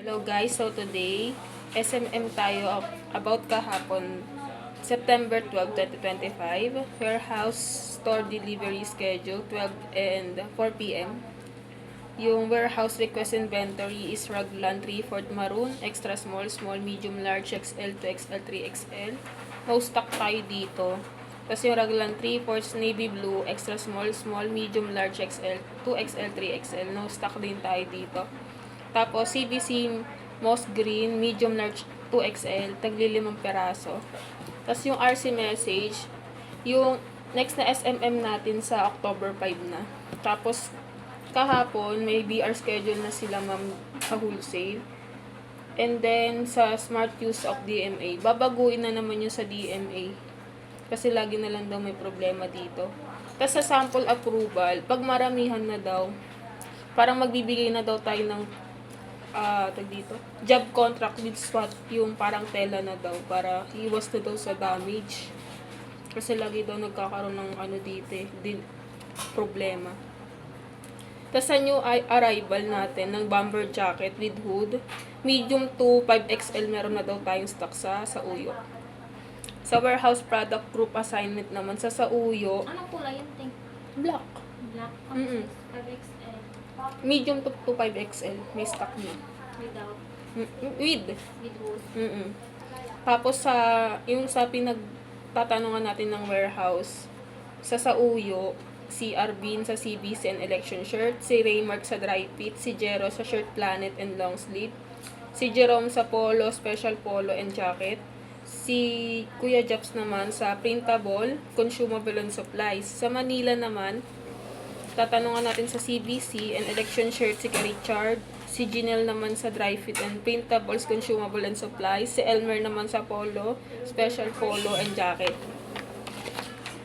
Hello guys, so today, SMM tayo about kahapon, September 12, 2025, warehouse store delivery schedule 12 and 4 p.m. Yung warehouse request inventory is Raglan 3 Ford Maroon, extra small, small, medium, large, XL to XL, 3XL. No stock tayo dito. Tapos yung Raglan 3 Ford Navy Blue, extra small, small, medium, large, XL, 2XL, 3XL. No stock din tayo dito. Tapos, CBC Moss Green, medium large 2XL, tagli 5 peraso. Tapos yung RC message, yung next na SMM natin sa October 5 na. Tapos, kahapon, may BR schedule na sila ma'am sa wholesale. And then, sa smart use of DMA, babaguin na naman yung sa DMA. Kasi lagi na lang daw may problema dito. Tapos sa sample approval, pag maramihan na daw, parang magbibigay na daw tayo ng dito, job contract with SWAT, yung parang tela na daw para iwas na daw sa damage. Kasi lagi daw nagkakaroon ng dito din problema. Tapos sa new arrival natin ng bomber jacket with hood, medium to 5XL meron na daw tayong stock sa Uyo. Sa warehouse product group assignment naman sa Uyo, Anong kulay yung ting? black. Black. 5XL. Medium to 5XL may stock niya. Without. With With wood. Tapos yung sa pinagtatanungan natin ng warehouse, sa Uyo, si Arvin sa CBC and election shirt, si Raymark sa dry fit, si Jero sa shirt planet and long sleeve, si Jerome sa polo, special polo and jacket, si Kuya Japs naman sa printable, consumable and supplies. Sa Manila naman, tatanungan natin sa CBC and election shirt si Richard, si Janelle naman sa dry fit and printables, consumable and supplies, si Elmer naman sa polo, special polo and jacket.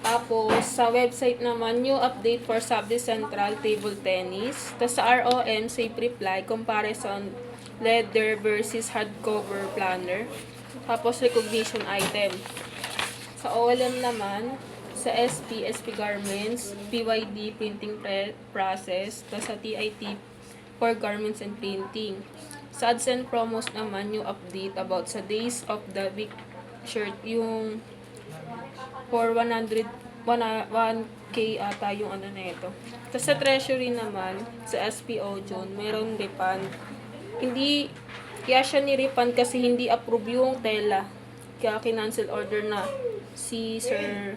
Tapos, sa website naman, new update for Subdi Central Table Tennis. Tapos sa ROM, safe reply, comparison, leather versus hardcover planner. Tapos, recognition item. Sa OLM naman, sa SP Garments, PYD, printing process. Tapos sa TIT, for garments and printing. Sa ads and promos naman, new update about sa days of the week shirt, yung for 100k ata yung na ito. Tapos sa treasury naman, sa SPO John, meron refund. Hindi, kaya siya ni-refund kasi hindi approve yung tela. Kaya kinancel order na si Sir,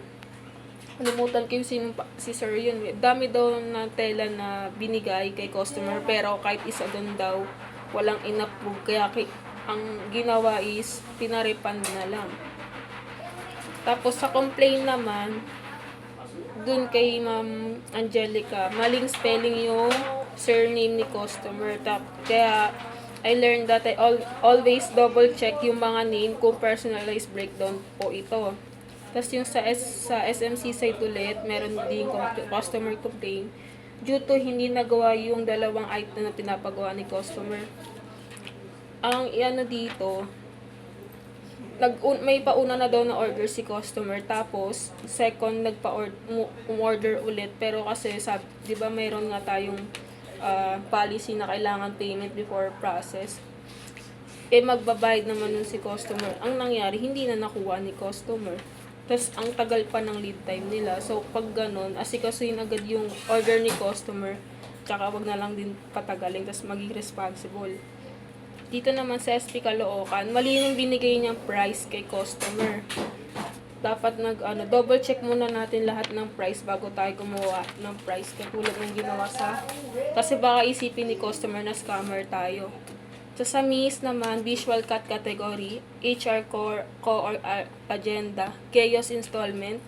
kalimutan ko yung si Sir yun. Dami daw na tela na binigay kay customer, pero kahit isa doon daw, walang in-approve. Kaya ang ginawa is, pinarefund na lang. Tapos sa complaint naman, dun kay Ma'am Angelica, maling spelling yung surname ni customer. Kaya I learned that I always double check yung mga name kung personalized breakdown po ito. Tapos yung sa SMC site ulit, meron din customer complaint due to hindi nagawa yung dalawang item na pinapagawa ni customer. Ang dito, may pauna na daw na order si customer, tapos second nagpa-order ulit, pero kasi di ba mayroon nga tayong policy na kailangan payment before process, magbabayad naman nun si customer. Ang nangyari, hindi na nakuha ni customer. Tapos ang tagal pa ng lead time nila. So pag ganun, asikasuhin agad yung order ni customer, tsaka wag na lang din patagalin, tapos maging responsible. Dito naman sa SP Caloocan, mali yung binigay niyang price kay customer. Dapat double check muna natin lahat ng price bago tayo kumuha ng price. Katulad ng ginawa kasi baka isipin ni customer na scammer tayo. Sa MIS naman, visual cut category, HR core or agenda, chaos installment.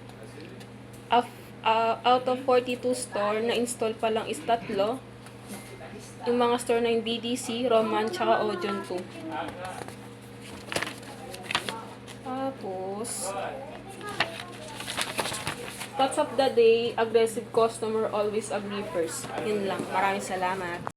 Out of 42 store, na-install pa lang is 3. Yung mga store na yung BDC, Roman, tsaka Ojon 2. Tapos, thoughts of the day, aggressive customer always agree first. Yun lang. Maraming salamat.